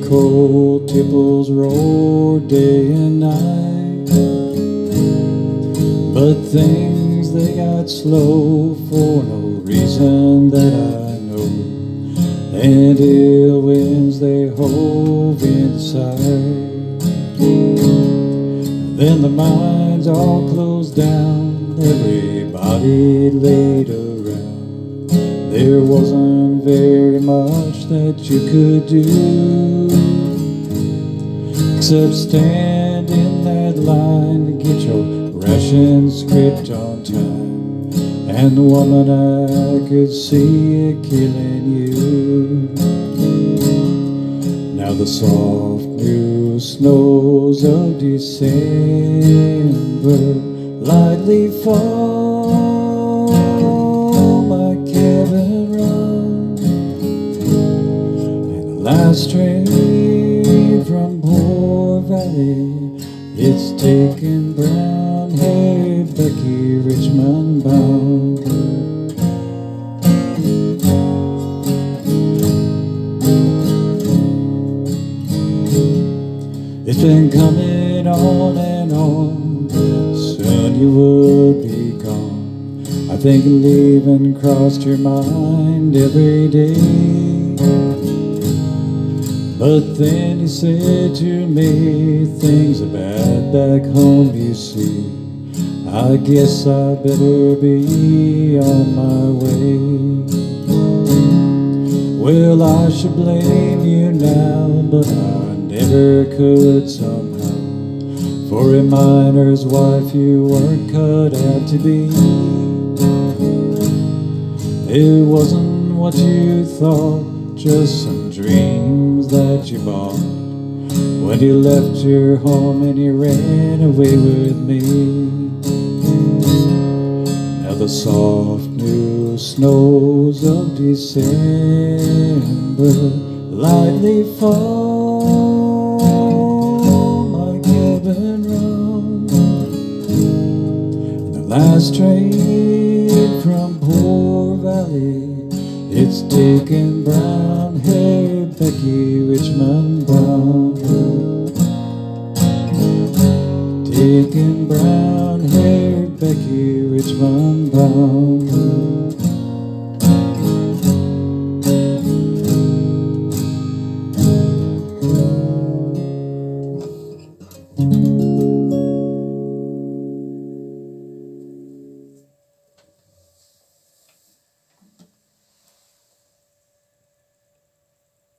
cold tipples roar day and night, but things they got slow for no reason that I know, and ill winds they hove inside. Then the mines all closed down, everybody laid around. There wasn't very much that you could do except stand in that line to get your rations scraped on time. And the woman I could see it killing you. Now the soft new snows of December lightly fall my cabin run, and the last train from Poor Valley, it's taking brown hair Becky Richmond bound. It's been coming on and on, soon you would be gone. I think leaving crossed your mind every day, but then you said to me, things are bad back home, you see. I guess I better be on my way. Well, I should blame you now, but I never could somehow. For a miner's wife you weren't cut out to be. It wasn't what you thought, just some dreams that you bought when you left your home and you ran away with me. Now the soft new snows of December lightly fall my cabin round, and the last train from Poor Valley, it's taking brown hair Becky Richmond bound. Taking brown hair Becky Richmond bound.